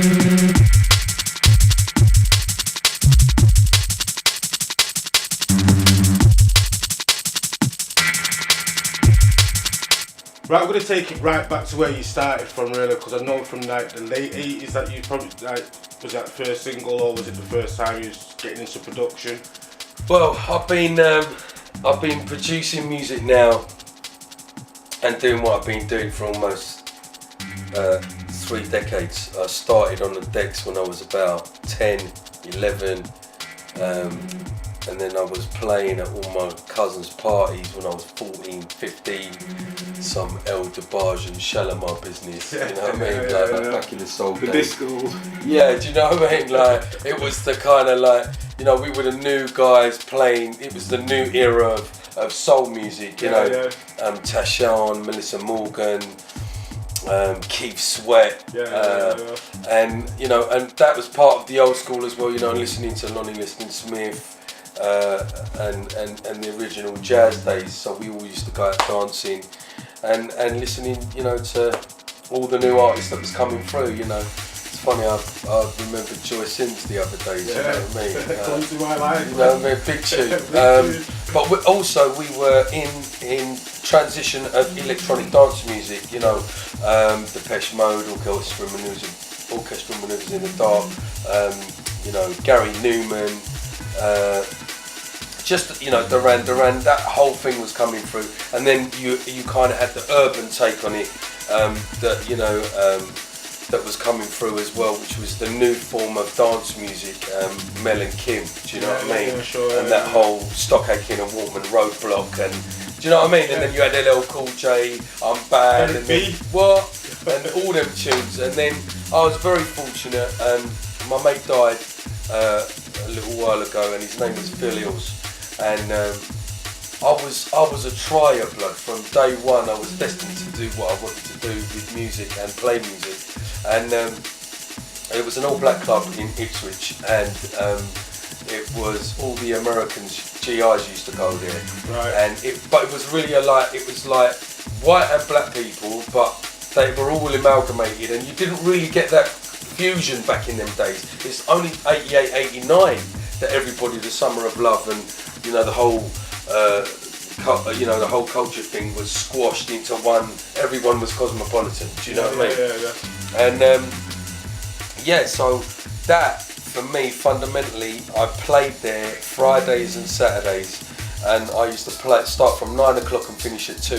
Right, I'm going to take it right back to where you started from, really, because I know from like the late 80s that you probably, like, was that the first single or was it the first time you was getting into production? Well, I've been producing music now and doing what I've been doing for almost 3 decades. I started on the decks when I was about 10, 11, and then I was playing at all my cousins' parties when I was 14, 15, some El DeBarge and Shalimar business, you know what I mean? Like back in the soul days. Disco. Yeah, do you know what I mean? Like, it was the kind of like, you know, we were the new guys playing, it was the new era of soul music, you know. Tashawn, Melissa Morgan, Keith Sweat, and you know, and that was part of the old school as well, you know, listening to Lonnie Liston Smith, and the original jazz days. So we all used to go out dancing and listening, you know, to all the new artists that was coming through, you know. It's funny, I remember Joy Sims the other day, you know what I mean? Come to my life. You know what I mean? Big tune. But we were in transition of electronic dance music, you know, Depeche Mode, Orchestral Manoeuvres in the Dark, you know, Gary Newman, just, you know, Duran Duran, that whole thing was coming through, and then you kind of had the urban take on it, that, you know, that was coming through as well, which was the new form of dance music, Mel and Kim, do you know what I mean? Yeah, sure, and that whole Stockaking and Walkman Roadblock, and do you know what I mean? And then you had LL Cool J, I'm Bad, and then, what? And all them tunes. And then I was very fortunate, my mate died a little while ago, and his name was Phil Hills, and I was a trier blood from day one. I was destined to do what I wanted to do with music and play music, and it was an all-black club in Ipswich, and it was all the Americans, GIs used to go there, right. But it was really it was like white and black people, but they were all amalgamated, and you didn't really get that fusion back in them days. It's only 88, 89 that everybody, the Summer of Love, and you know, the whole you know, the whole culture thing was squashed into one. Everyone was cosmopolitan. Do you know what I mean? And so that for me, fundamentally, I played there Fridays and Saturdays, and I used to start from 9 o'clock and finish at 2.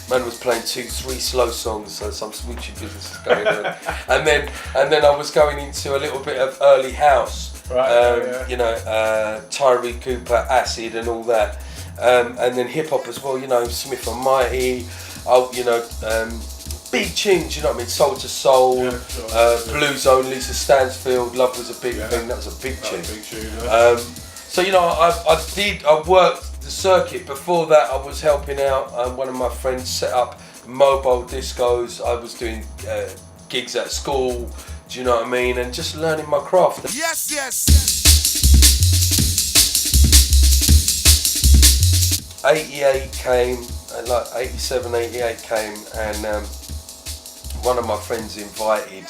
Man was playing 2, 3 slow songs, so some switchy business was going on, and then I was going into a little bit of early house. You know, Tyree Cooper, Acid, and all that, and then hip hop as well. You know, Smith and Mighty, you know, big tunes. You know what I mean? Soul to Soul, Blue Zone, Lisa Stansfield, Love Was a Big Thing. That was a big tune. So you know, I worked the circuit. Before that, I was helping out. One of my friends set up mobile discos. I was doing gigs at school. Do you know what I mean? And just learning my craft. Yes, yes. 88 came, like 87, 88 came, and one of my friends invited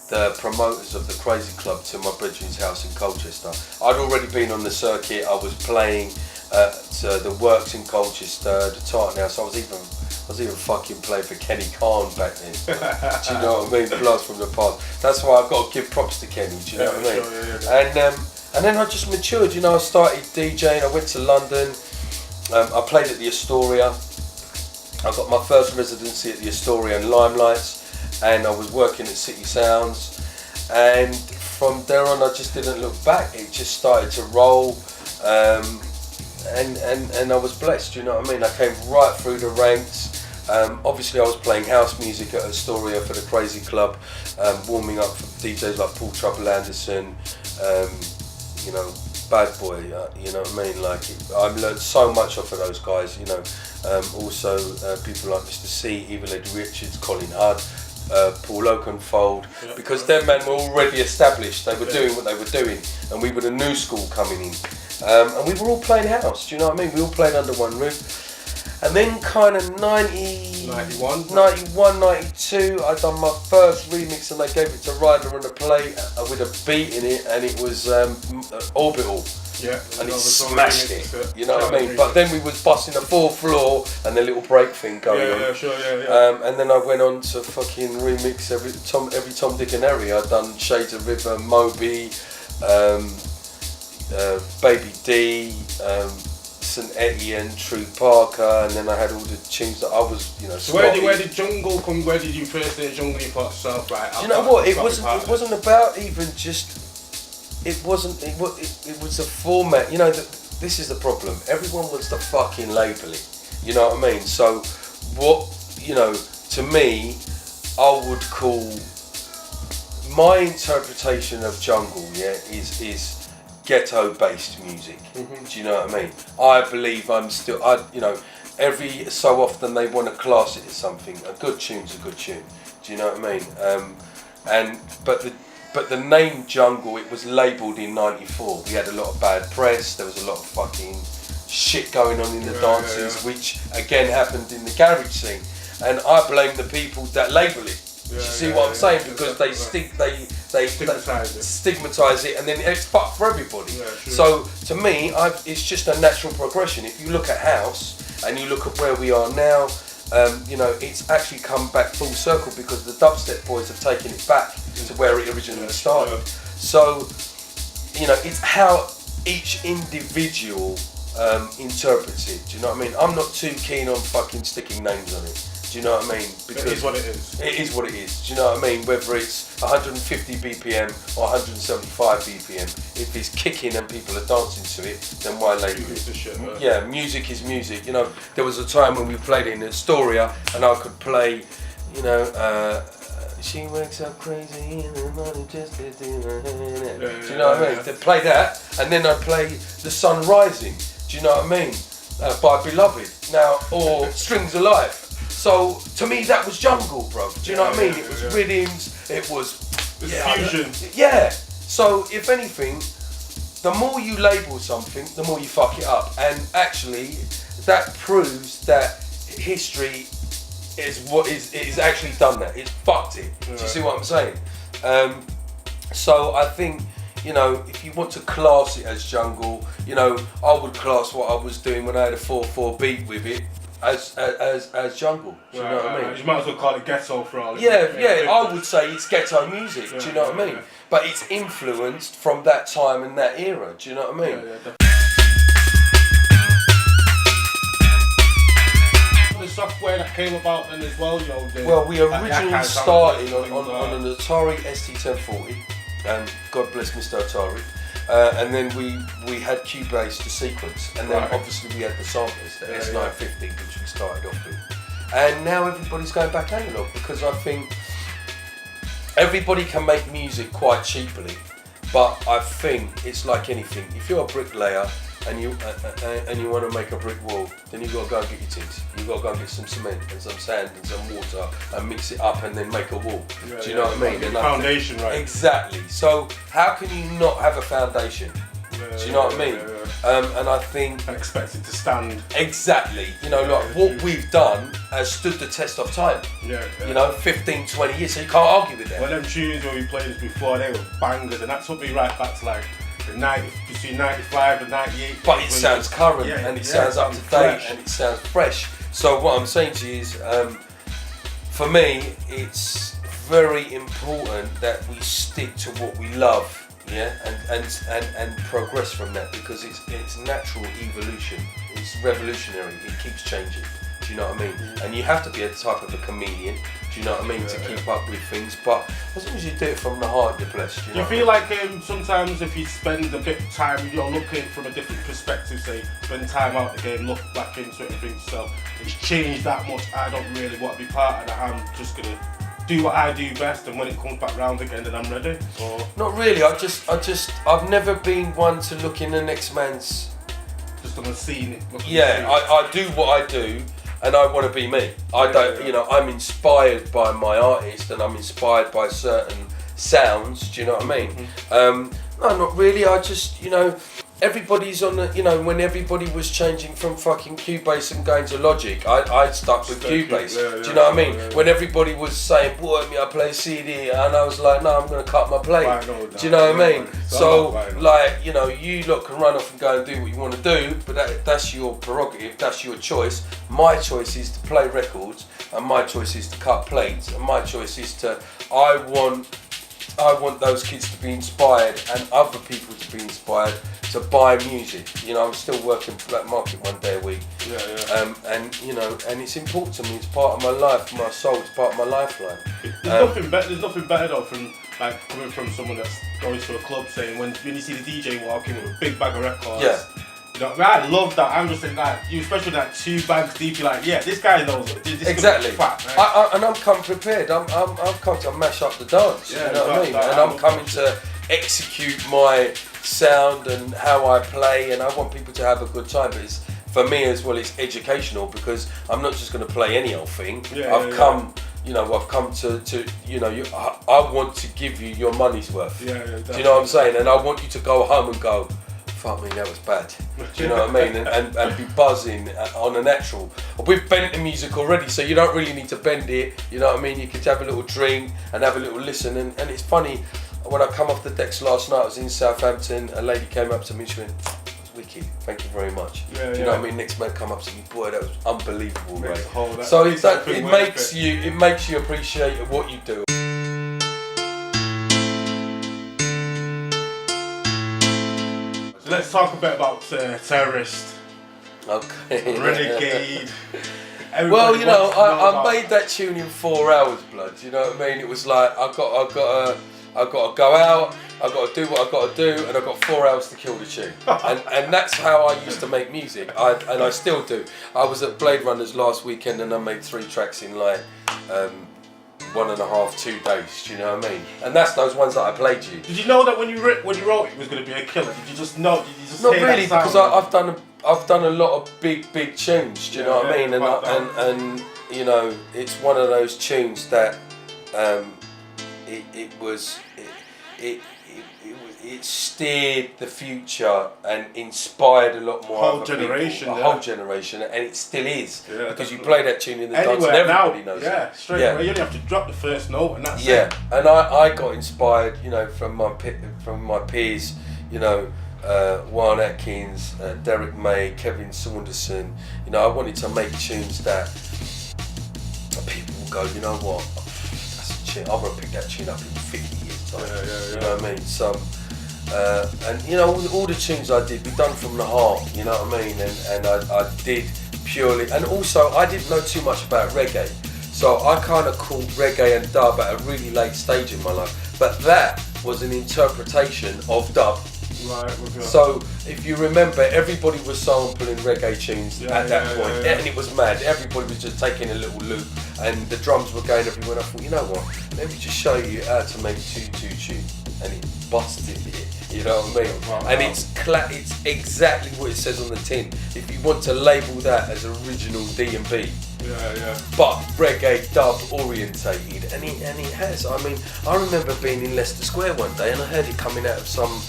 the promoters of the Crazy Club to my brethren's house in Colchester. I'd already been on the circuit. I was playing at the Works in Colchester, the Tartan House. I was even fucking playing for Kenny Khan back then. Do you know what I mean? Blast from the past. That's why I've got to give props to Kenny. Do you know what I mean? And then I just matured. You know, I started DJing. I went to London. I played at the Astoria. I got my first residency at the Astoria and Limelights, and I was working at City Sounds. And from there on, I just didn't look back. It just started to roll. And I was blessed, you know what I mean? I came right through the ranks. Obviously I was playing house music at Astoria for the Crazy Club, warming up for DJs like Paul Trouble Anderson, you know, Bad Boy, you know what I mean? Like, I've learned so much off of those guys, you know. Also people like Mr. C, Evil Eddie Richards, Colin Hudd, Paul Oakenfold, because them men were already established. They were doing what they were doing, and we were the new school coming in. And we were all playing house, do you know what I mean? We all played under one roof. And then kind of 91, 92, I done my first remix and they gave it to Ryder on the plate with a beat in it, and it was Orbital. Yeah, and it smashed it, you know what I mean? But then we was busting the 4th floor and the little break thing going on. Yeah, sure, yeah. And then I went on to fucking remix every Tom, Dick and Harry. I'd done Shades of River, Moby, Baby D, St Etienne, True Parker, and then I had all the tunes that I was, you know. So where did Jungle come? Where did you first hear Jungle? You thought yourself, right? Do you know what? It wasn't about even just. It was a format. You know, this is the problem. Everyone wants to fucking label it. You know what I mean? So what, you know, to me, I would call my interpretation of jungle, is ghetto-based music. Mm-hmm. Do you know what I mean? I believe you know, every so often they want to class it as something. A good tune's a good tune. Do you know what I mean? But the name jungle, it was labelled in '94. We had a lot of bad press. There was a lot of fucking shit going on in the dances, which again happened in the garage scene. And I blame the people that label it. You see what I'm saying? Because they stigmatise it, and then it's fucked for everybody. Yeah, so to me, it's just a natural progression. If you look at house and you look at where we are now, you know, it's actually come back full circle because the dubstep boys have taken it back to where it originally started. So, you know, it's how each individual interprets it. Do you know what I mean? I'm not too keen on fucking sticking names on it. Do you know what I mean? Because it is what it is. It is what it is. Do you know what I mean? Whether it's 150 BPM or 175 BPM, if it's kicking and people are dancing to it, then why label it? Yeah, music is music. You know, there was a time when we played it in Astoria and I could play, you know, she wakes up crazy in the morning just to do her hair. Do you know what I mean? To play that, and then I'd play The Sun Rising. Do you know what I mean? By Beloved. Now, or Strings Alive. So to me that was jungle, bro. Do you know what I mean? It was rhythms, it was fusion. Yeah. So if anything, the more you label something, the more you fuck it up. And actually that proves that history is actually done that. It's fucked it. Do you see what I'm saying? So I think, you know, if you want to class it as jungle, you know, I would class what I was doing when I had a 4/4 beat with it as jungle. Do you know what I mean? You might as well call it ghetto for all. Yeah, I would say it's ghetto music. Do you know what I mean? Yeah. But it's influenced from that time and that era. Do you know what I mean? The software that came about then as well, you know. Well, we originally started on an Atari ST1040. God bless Mr. Atari. And then we had Cubase to sequence, and then obviously we had the samplers, the S950, which we started off with. And now everybody's going back analog because I think everybody can make music quite cheaply, but I think it's like anything. If you're a bricklayer and you want to make a brick wall, then you've got to go and get your tins. You've got to go and get some cement and some sand and some water and mix it up and then make a wall. Do you know what I mean? The foundation, right? Exactly. So how can you not have a foundation? Do you know what I mean? And I think... And expect it to stand. Exactly. You know, like what we've done has stood the test of time. You know, 15, 20 years, so you can't argue with that. Well, them tunes when we played this before, they were bangers, and that took me right back to like between 95 and 98. But it sounds current and it sounds up to date and it sounds fresh. So what I'm saying to you is, for me, it's very important that we stick to what we love, and progress from that, because it's natural evolution. It's revolutionary. It keeps changing. Do you know what I mean? And you have to be a type of a chameleon. Do you know what I mean? To keep up with things, but as long as you do it from the heart, you're blessed. Do you feel like sometimes if you spend a bit of time, you're looking from a different perspective, say, spend time out the game, look back into it and think to yourself, it's changed that much, I don't really want to be part of that, I'm just going to do what I do best, and when it comes back round again, then I'm ready? Or? Not really, I've never been one to look in the next man's... Just on the scene? I do what I do, and I want to be me. You know, I'm inspired by my artist and I'm inspired by certain sounds, do you know what I mean? No, not really, I just, you know, everybody's on the, you know, when everybody was changing from fucking Cubase and going to Logic, I stuck with Cubase. Do you know what I mean? When everybody was saying, boy, me, I play CD, and I was like, no, I'm going to cut my plate. Do you know what I mean? So, like, you know, you lot can run off and go and do what you want to do, but that's your prerogative, that's your choice. My choice is to play records, and my choice is to cut plates, and my choice is to, I want those kids to be inspired and other people to be inspired to buy music. You know, I'm still working for that market one day a week. And you know, and it's important to me. It's part of my life, my soul. It's part of my lifeline. There's nothing better though from like coming from someone that's going to a club saying when you see the DJ walking with a big bag of records. Yeah. You know, I love that. I'm just saying that, you especially that 2 bags deep. You're like, yeah, this guy knows it. This exactly. Fat, right? And I'm come prepared. I'm come to mash up the dance. Yeah, you know what I mean? And I'm coming to execute my sound and how I play, and I want people to have a good time. But it's, for me as well, it's educational because I'm not just going to play any old thing. I've come to you know, I want to give you your money's worth. Do you know what I'm saying? And I want you to go home and go, fuck me, that was bad. Do you know what I mean? And be buzzing on a natural. We've bent the music already, so you don't really need to bend it. You know what I mean? You could have a little drink and have a little listen. And it's funny, when I come off the decks last night, I was in Southampton, a lady came up to me, she went, "It's wicked, thank you very much." Do you know what I mean? Next man come up to me, boy, that was unbelievable, right? So it makes you appreciate what you do. Let's talk a bit about Terrorist. Okay. Renegade. Well, you know, I made that tune in 4 hours, blood. You know what I mean? It was like I got to go out. I got to do what I got to do, and I got 4 hours to kill the tune. and that's how I used to make music. And I still do. I was at Blade Runners last weekend, and I made 3 tracks in like 1.5, 2 days. Do you know what I mean? And that's those ones that I played you. Did you know that when you wrote it was going to be a killer? Did you just know? Did you just not really, because I've done a lot of big tunes. Do you know what I mean? And you know, it's one of those tunes that it steered the future and inspired a lot more. Whole generation, whole generation, and it still is, because you play that tune in the dance and everybody knows it. Straight away. You only have to drop the first note and that's it. Yeah, and I got inspired, you know, from my peers, you know, Juan Atkins, Derek May, Kevin Saunderson. You know, I wanted to make tunes that people will go, you know what, that's a tune, I'm going to pick that tune up in 50 years time. You know what I mean? So, and you know, all the tunes I did, we done from the heart, you know what I mean? And I did purely, and also I didn't know too much about reggae. So I kind of called reggae and dub at a really late stage in my life. But that was an interpretation of dub. Right, so if you remember, everybody was sampling reggae tunes at that point, and it was mad. Everybody was just taking a little loop, and the drums were going everywhere. And I thought, you know what? Let me just show you how to make 2/2 tune, and it busted it. You know what I mean? Wow. And it's exactly what it says on the tin. If you want to label that as original D&B. But reggae dub orientated, and it has. I mean, I remember being in Leicester Square one day, and I heard it coming out of some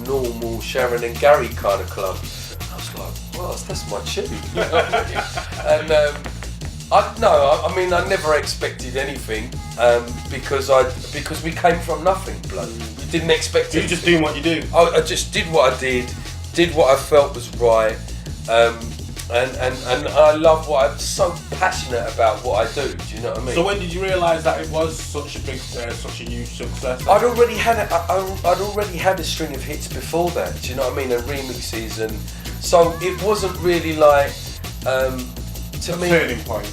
normal Sharon and Gary kind of club. I was like, well, that's my tune. You know what I mean? And I mean, I never expected anything because we came from nothing, blood. We didn't expect it. You just doing what you do. I just did what I did what I felt was right, and I love what I'm so passionate about what I do. Do you know what I mean? So when did you realise that it was such a big, such a huge success? I'd already had a string of hits before that. Do you know what I mean? And remixes, and so it wasn't really like to me. Turning point.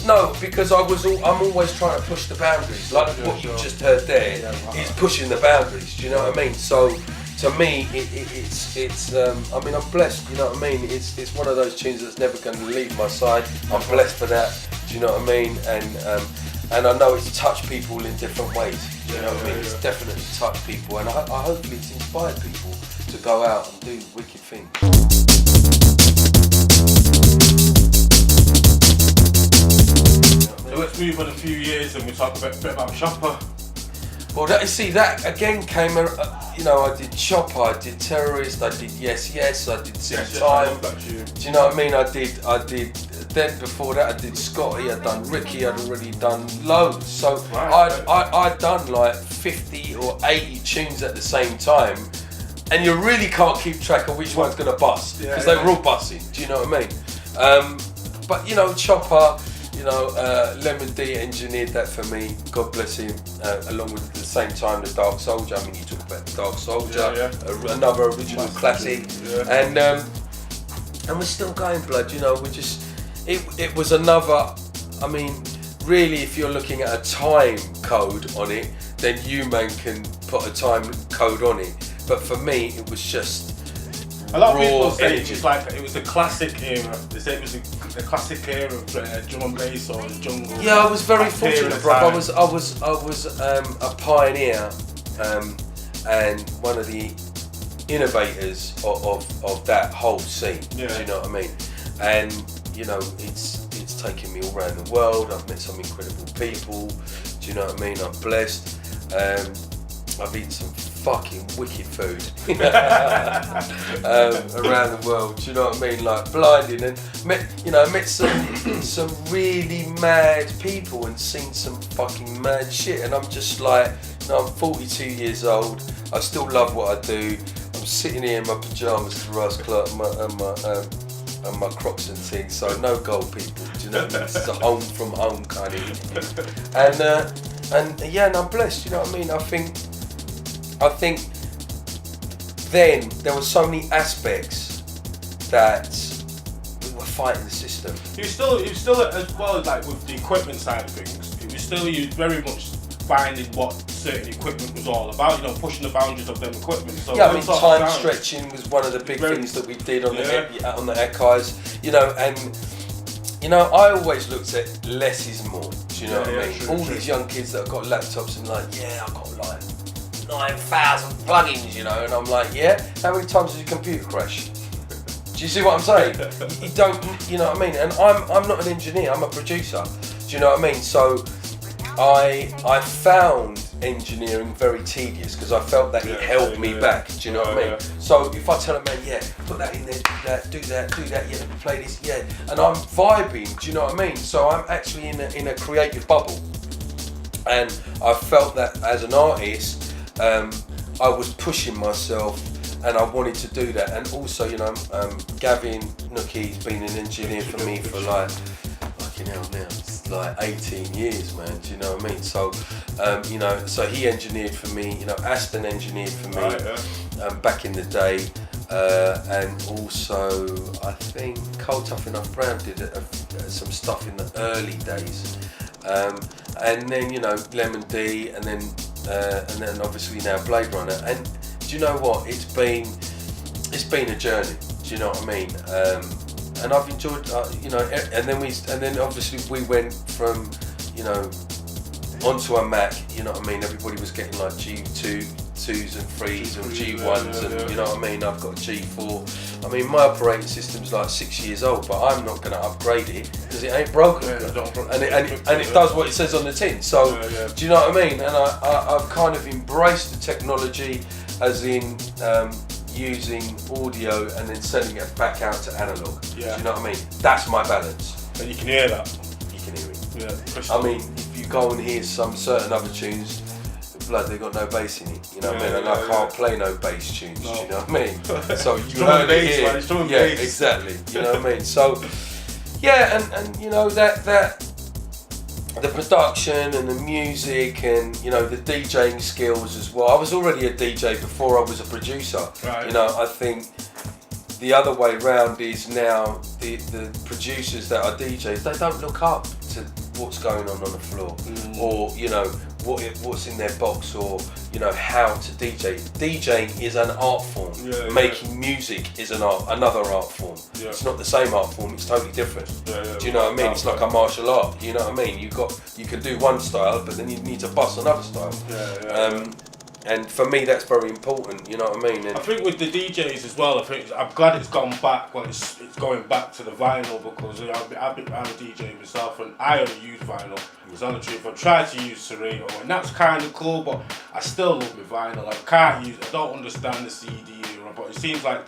No, because I'm always trying to push the boundaries. Like what you just heard there is pushing the boundaries. Do you know what I mean? So to me, it's I mean, I'm blessed. You know what I mean? It's one of those tunes that's never going to leave my side. I'm blessed for that. Do you know what I mean? And I know it's touched people in different ways. Do you know what I mean? It's definitely touched people, and I hopefully it's inspired people to go out and do wicked things. So let's move on a few years and we talk a bit about Chopper. Well, that again came. You know, I did Chopper, I did Terrorist, I did Yes Yes, I did Sing Time. Do you know what I mean? I did. Then before that, I did Scotty. I'd done Ricky. I'd already done loads. So I'd done like 50 or 80 tunes at the same time, and you really can't keep track of which one's gonna bust because they were all busting. Do you know what I mean? But you know, Chopper. You know, Lemon D engineered that for me, God bless him, along with at the same time the Dark Soldier. I mean, you talk about the Dark Soldier, another original classic, and we're still going, blood. You know, it was another. I mean, really, if you're looking at a time code on it, then you man can put a time code on it. But for me, it was just. A lot of people say it was a classic era. They say it was a classic era of drum and bass or jungle. Yeah, I was very fortunate, bro. I was a pioneer and one of the innovators of that whole scene. Yeah. Do you know what I mean? And you know, it's taken me all around the world. I've met some incredible people. Do you know what I mean? I'm blessed. I've eaten some fucking wicked food around the world. Do you know what I mean? Like blinding, and met some really mad people and seen some fucking mad shit. And I'm just like, you know, I'm 42 years old. I still love what I do. I'm sitting here in my pajamas, Ross Clark, and my Crocs and things. So no gold, people. Do you know what I mean? It's a home from home kind of thing. And I'm blessed. You know what I mean? I think then there were so many aspects that we were fighting the system. You still as well, like with the equipment side of things, it was still you very much finding what certain equipment was all about, you know, pushing the boundaries of them equipment. So yeah, I mean, time stretching was one of the big things that we did on the Echoes, you know, and you know, I always looked at less is more. Do you know what I mean? All these young kids that have got laptops and like, I've got like 9,000 plugins, you know, and I'm like, how many times does your computer crash? Do you see what I'm saying? You don't, you know what I mean? And I'm not an engineer, I'm a producer. Do you know what I mean? So I found engineering very tedious because I felt that it held me back. Do you know what I mean? So if I tell a man, put that in there, do that, let me play this, and I'm vibing. Do you know what I mean? So I'm actually in a creative bubble, and I felt that as an artist. I was pushing myself and I wanted to do that, and also, you know, Gavin Nookie's been an engineer for me for like, fucking hell now, it's like 18 years, man, do you know what I mean? So, you know, so he engineered for me, you know, Aston engineered for me back in the day, and also I think Cole Tough Enough Brown did some stuff in the early days, and then, you know, Lemon D, and then obviously now Blade Runner. And do you know what? It's been a journey. Do you know what I mean? And I've enjoyed, you know. And then obviously we went from, you know, onto a Mac. You know what I mean? Everybody was getting like G2s and 3s and G1s, and you know what I mean? I've got a G4. I mean, my operating system's like 6 years old, but I'm not going to upgrade it because it ain't broken, and it does what it says on the tin. So, do you know what I mean? And I've kind of embraced the technology, as in using audio and then sending it back out to analog. Do you know what I mean? That's my balance. And you can hear that. You can hear it. Yeah. I mean, if you go and hear some certain other tunes, blood, they've got no bass in it, you know what I mean? And I can't play no bass tunes, do you know what I mean? So you heard it here. Exactly, you know what I mean? So, and you know, that the production and the music and, you know, the DJing skills as well. I was already a DJ before I was a producer. Right. You know, I think the other way round is now the producers that are DJs, they don't look up to what's going on the floor, or, you know, what's in their box, or, you know, how to DJ. DJing is an art form. Making music is another art form. It's not the same art form, it's totally different. Do you know what I mean? It's like a martial art, you know what I mean? You can do one style, but then you need to bust another style. And for me, that's very important. You know what I mean? And I think with the DJs as well, I'm glad it's gone back. Well, it's going back to the I'm a DJ myself, and I only use vinyl. It's on the truth. I've tried to use Serato, and that's kind of cool, but I still love my vinyl. I don't understand the CD era, but it seems like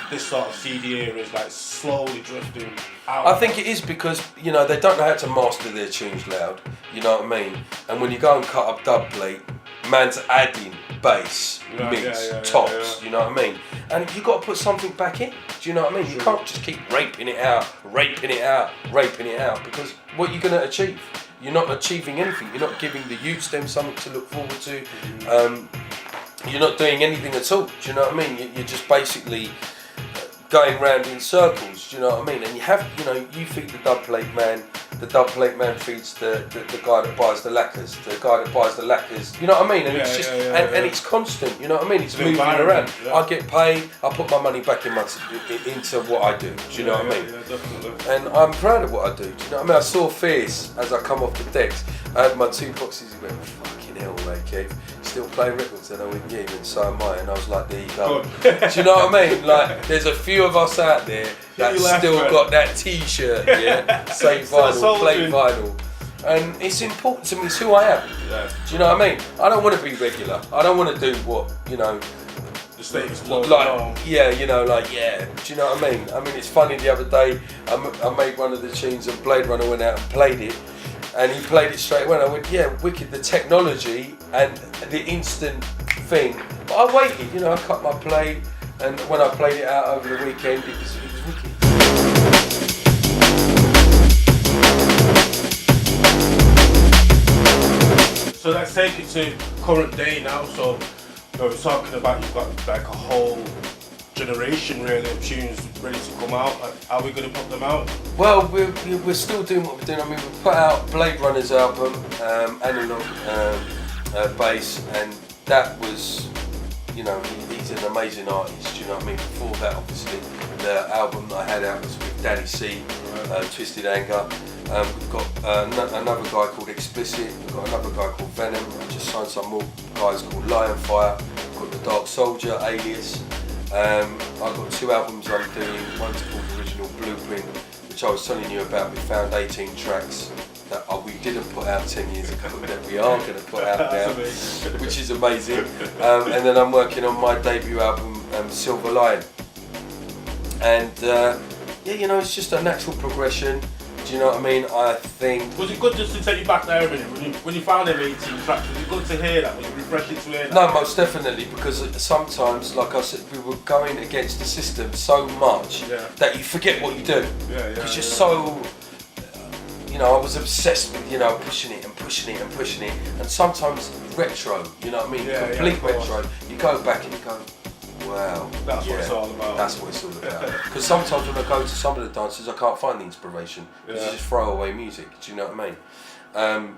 this sort of CD era is like slowly drifting out. I think it is because, you know, they don't know how to master their tunes loud. You know what I mean? And when you go and cut up dub plate, man's adding bass, mix, tops, you know what I mean? And you got to put something back in. Do you know what I mean? You can't just keep raping it out, because what you're going to achieve? You're not achieving anything. You're not giving the youths them something to look forward to. You're not doing anything at all. Do you know what I mean? You're just basically going round in circles. Do you know what I mean? And you have, you know, you feed the dub plate man. The dub plate man feeds the guy that buys the lacquers. The guy that buys the lacquers. You know what I mean? And it's just and it's constant. You know what I mean? It's moving around. Yeah. I get paid. I put my money back into what I do. Do you know what I mean? Yeah, definitely. And I'm proud of what I do. Do you know what I mean? I saw Fierce as I come off the decks. I had my 2 boxes. He went, fucking hell, mate, Kev. Still playing records? And I went, yeah, and so am I. And I was like, there you go. Do you know what I mean? Like, there's a few of us out there that still got that T-shirt, yeah, say vinyl, play vinyl, and it's important to me. It's who I am. Yeah. Do you know what I mean? I don't want to be regular. I don't want to do what, you know, the status quo. Like, yeah, you know, like, yeah. Do you know what I mean? I mean, it's funny. The other day, I made one of the tunes, and Blade Runner went out and played it, and he played it straight away. And I went, yeah, wicked. The technology and the instant thing. But I waited. You know, I cut my plate. And when I played it out over the weekend, it was wicked. So let's take it to current day now. So we're talking about you've got like a whole generation really of tunes ready to come out. Are we going to put them out? Well, we're still doing what we're doing. I mean, we put out Blade Runner's album, Analog Bass, and that was, you know, he's an amazing artist, do you know what I mean? Before that, obviously, the album that I had out was with Daddy C, Twisted Anger. We've got another guy called Explicit, we've got another guy called Venom, I just signed some more guys called Lionfire, we've got The Dark Soldier, Alias. I've got 2 albums I'm doing, one's called Original Blueprint, which I was telling you about. We found 18 tracks that we didn't put out 10 years ago that we are going to put out now, which is amazing. And then I'm working on my debut album, Silver Lion. And yeah, you know, it's just a natural progression. Do you know what I mean? I think. Was it good just to take you back there a minute? When you found them 18 tracks, was it good to hear that? Was it refreshing to hear that? No, most definitely, because sometimes, like I said, we were going against the system so much that you forget what you do. Because you're so. You know, I was obsessed with, you know, pushing it, and sometimes retro, you know what I mean? Complete retro. You go back and you go, wow. That's what it's all about. That's what it's all about. Because sometimes when I go to some of the dances, I can't find the inspiration. It's just throwaway music, do you know what I mean?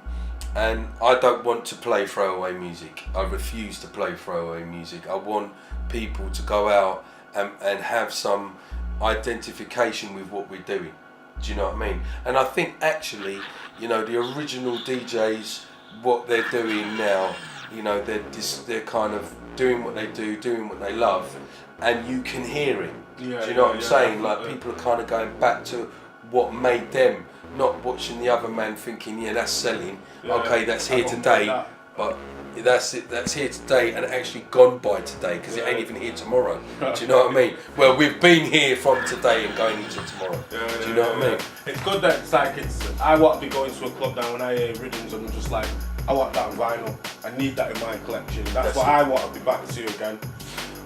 And I don't want to play throwaway music. I refuse to play throwaway music. I want people to go out and have some identification with what we're doing. Do you know what I mean? And I think actually, you know, the original DJs, what they're doing now, you know, they're kind of doing what they do, doing what they love, and you can hear it. Do you know what I'm saying? Like, people are kind of going back to what made them, not watching the other man thinking, yeah, that's selling, okay, that's here today, but that's it, that's here today and actually gone by today, because it ain't even here tomorrow. Do you know what I mean? Well, we've been here from today and going into tomorrow. Do you know what I mean? It's good that it's like, I want to be going to a club now and I hear rhythms and I'm just like, I want that on vinyl. I need that in my collection. That's what I want to be back to again.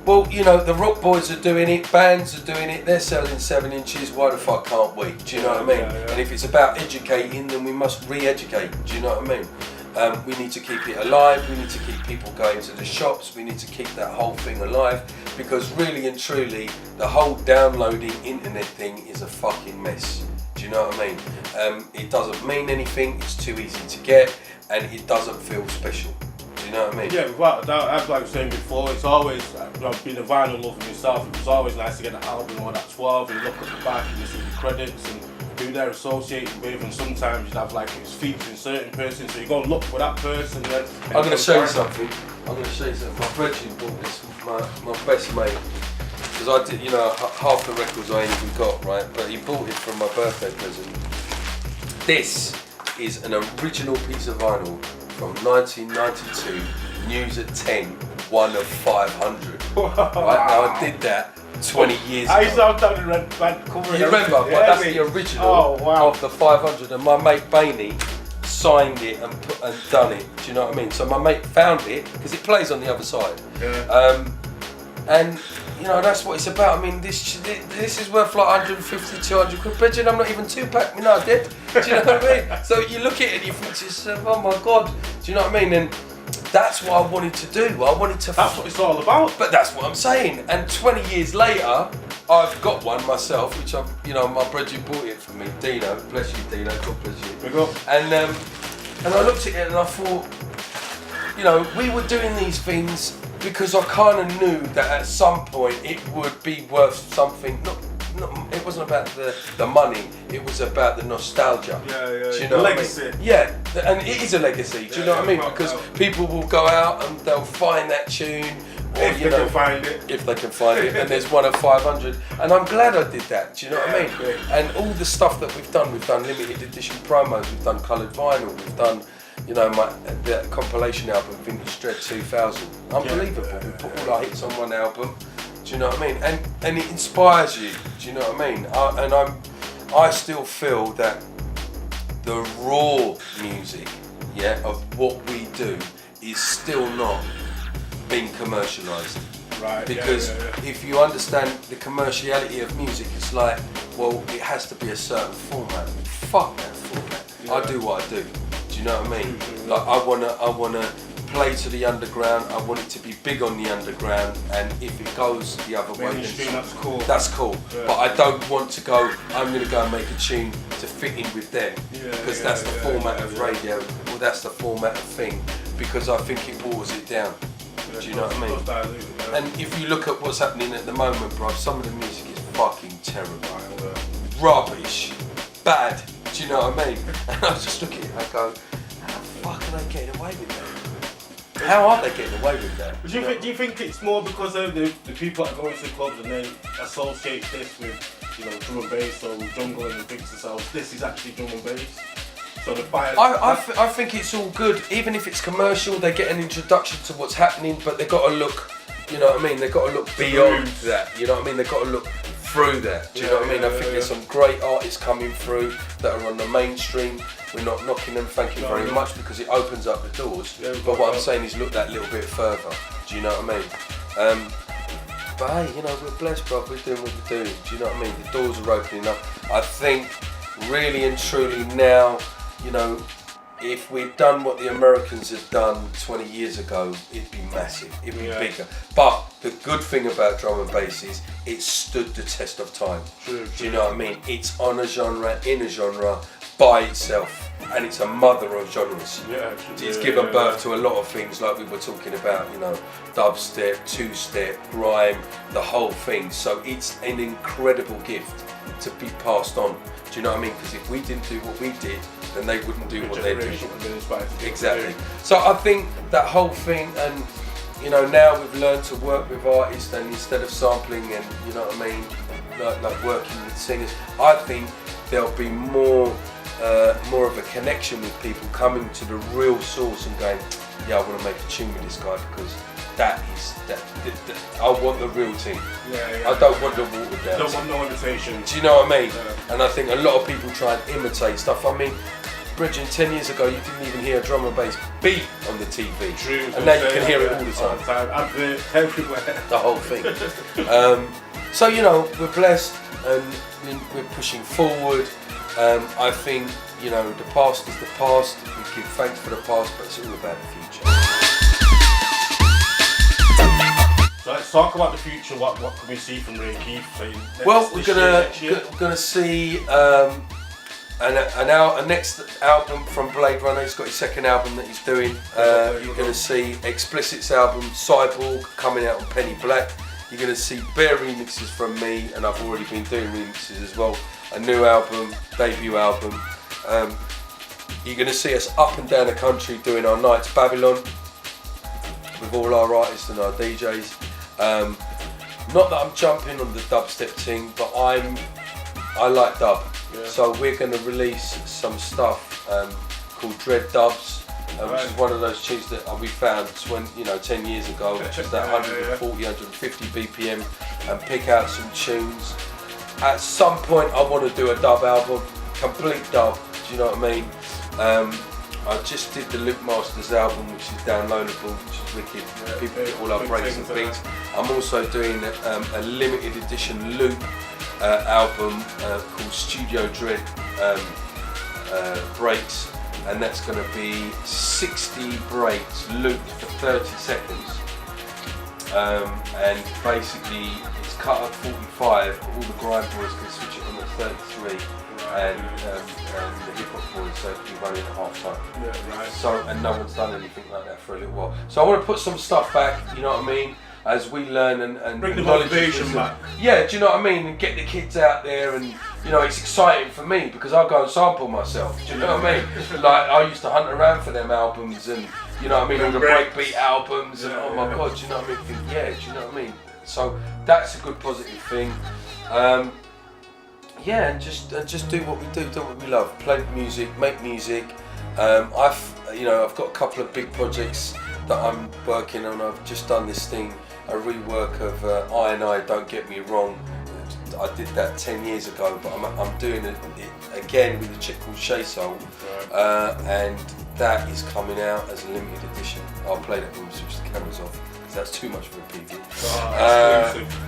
Well, you know, the rock boys are doing it, bands are doing it, they're selling 7 inches, why the fuck can't we? Do you know what I mean? And if it's about educating, then we must re-educate, do you know what I mean? We need to keep it alive, we need to keep people going to the shops, we need to keep that whole thing alive, because really and truly, the whole downloading internet thing is a fucking mess. Do you know what I mean? It doesn't mean anything, it's too easy to get, and it doesn't feel special. Do you know what I mean? Yeah, without a doubt, as I was saying before, it's always, I've been a vinyl lover myself, it was always nice to get an album or that 12 and look at the back and you see the credits and who they're associated with, and sometimes you'd have like it's featuring certain person, so you go and look for that person. Then I'm going to show you something. My brethren bought this with my best mate, because I did, half the records I ain't even got, right? But he bought it from my birthday present. This is an original piece of vinyl from 1992, News at 10, 1 of 500. Right, now I did that 20 years ago. I used to have that red band cover. You remember, but that's the original of the 500, and my mate Bainey signed it and done it. Do you know what I mean? So my mate found it because it plays on the other side. Yeah. And that's what it's about. I mean, this is worth like 150, 200 quid. Bridget, I'm not even 2-pack. No, I did. Do you know what I mean? So you look at it and you think to yourself, oh my God. Do you know what I mean? And that's what I wanted to do. I wanted to. That's what it's all about. But that's what I'm saying. And 20 years later, I've got one myself, which I've, my brother bought it for me. Dino, bless you, Dino. God bless you. There you go. And I looked at it and I thought, we were doing these things because I kind of knew that at some point it would be worth something. It wasn't about the money, it was about the nostalgia. Yeah. Do you know what legacy. I mean? Yeah, and it is a legacy. Do you know what I mean? Because people will go out and they'll find that tune. If they can find it. If they can find it, and there's 1 of 500. And I'm glad I did that, do you know what I mean? Yeah. And all the stuff that we've done limited edition promos, we've done coloured vinyl, we've done, the compilation album, Vintage Dread 2000. Unbelievable. We put all our hits on one album, do you know what I mean? And it inspires you, do you know what I mean? I still feel that the raw music, of what we do is still not being commercialised. Right. Because if you understand the commerciality of music, it's like, well, it has to be a certain format. Fuck that format. Yeah. I do what I do. Do you know what I mean? Like I wanna play to the underground. I want it to be big on the underground, and if it goes the other way, then that's cool. That's cool. Yeah. But I don't want to go. I'm gonna go and make a tune to fit in with them because that's the format of radio, or that's the format of thing. Because I think it waters it down. Do you know what I mean? And if you look at what's happening at the moment, bro, some of the music is fucking terrible. Rubbish. Bad. Do you know what I mean? And I just look at it and I go, how the fuck are they getting away with that? How are they getting away with that? Do you think it's more because of the people that go into the clubs and they associate this with, drum and bass or jungle, and think to themselves, this is actually drum and bass? So the fire. I think it's all good. Even if it's commercial, they get an introduction to what's happening, but they've got to look, you know what I mean? They've got to look beyond that, you know what I mean? They've got to look through that, do you know what I mean? I think there's some great artists coming through that are on the mainstream. We're not knocking them, thank you very much, because it opens up the doors. But what I'm saying is look that little bit further, do you know what I mean? But hey, we're blessed, bro. We're doing what we're doing, do you know what I mean? The doors are opening up. I think really and truly now, if we'd done what the Americans had done 20 years ago, it'd be massive, it'd be bigger. But the good thing about drum and bass is it stood the test of time. True. Do you know what I mean? It's on a genre, in a genre, by itself, and it's a mother of genres. It's given birth to a lot of things like we were talking about, dubstep, two-step, grime, the whole thing. So it's an incredible gift to be passed on. Do you know what I mean? Because if we didn't do what we did, then they wouldn't do what they do. Exactly. So I think that whole thing, and now we've learned to work with artists, and instead of sampling and like working with singers, I think there'll be more of a connection with people coming to the real source and going, I want to make a tune with this guy because that I want the real thing. I don't want the watered down. Don't want no imitation. Do you know what I mean? And I think a lot of people try and imitate stuff. I mean, Bridget, 10 years ago you didn't even hear a drum and bass beat on the TV. True. And now you can hear it all the time. Everywhere. The whole thing. So we're blessed and we're pushing forward. I think the past is the past. We give thanks for the past, but it's all about the future. So let's talk about the future. What can we see from Ray Keith? Well, we're gonna see a next album from Blade Runner. He's got his second album that he's doing. You're gonna see Explicit's album Cyborg coming out on Penny Black. You're going to see bare remixes from me, and I've already been doing remixes as well. A new album, debut album. You're going to see us up and down the country doing our nights Babylon with all our artists and our DJs. Not that I'm jumping on the dubstep thing, but I like dub. Yeah. So we're going to release some stuff called Dread Dubs, which is one of those tunes that we found 10 years ago, which is that 140, 150 BPM, and pick out some tunes. At some point I want to do a dub album, complete dub, do you know what I mean? I just did the Luke Masters album, which is downloadable, which is wicked. People get all our breaks and beats. I'm also doing a limited edition loop album called Studio Dread Breaks, and that's going to be 60 breaks looped for 30 seconds. And basically it's cut at 45, but all the grind boys can switch it on at 33. And the hip hop boys, so you run in at half time. Yeah, right. So, and no one's done anything like that for a little while. So I want to put some stuff back, you know what I mean, as we learn and bring the motivation back. Yeah, do you know what I mean? And get the kids out there, and you know, it's exciting for me because I go and sample myself. Do you know what I mean? Like I used to hunt around for them albums, and you know what I mean, all the breakbeat albums, and oh my god, do you know what I mean? Yeah, do you know what I mean? So that's a good positive thing. Yeah, and just do what we do what we love. Play music, make music. I've got a couple of big projects that I'm working on. I've just done this thing, a rework of I, Don't Get Me Wrong. I did that 10 years ago, but I'm doing it again with a chick called Shay Soul, and that is coming out as a limited edition. I'll play that when we switch the cameras off. That's too much for a preview.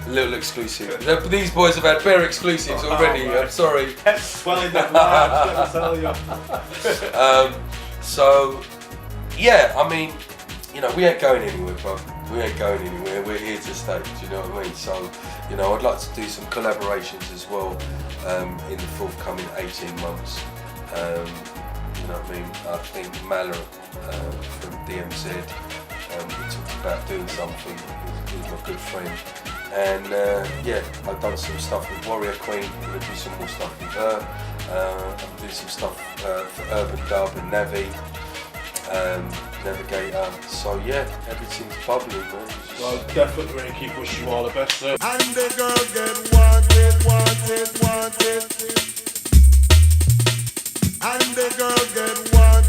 A little exclusive. These boys have had bare exclusives already. Right. I'm sorry. Swelling that large, tell you. So, yeah, I mean, you know, we ain't going anywhere, bro. We ain't going anywhere. We're here to stay. Do you know what I mean? So, you know, I'd like to do some collaborations as well in the forthcoming 18 months. You know what I mean? I think Mallow from DMZ. We talked about doing something with my good friend, and yeah, I've done some stuff with Warrior Queen. I'm going to do some more stuff with her. I'm doing some stuff for Urban Dub and Navi, Navigator. So yeah, everything's bubbling, man. Well, definitely going to keep wishing you all the best, sir. And the girls get wanted. And the girls get wanted.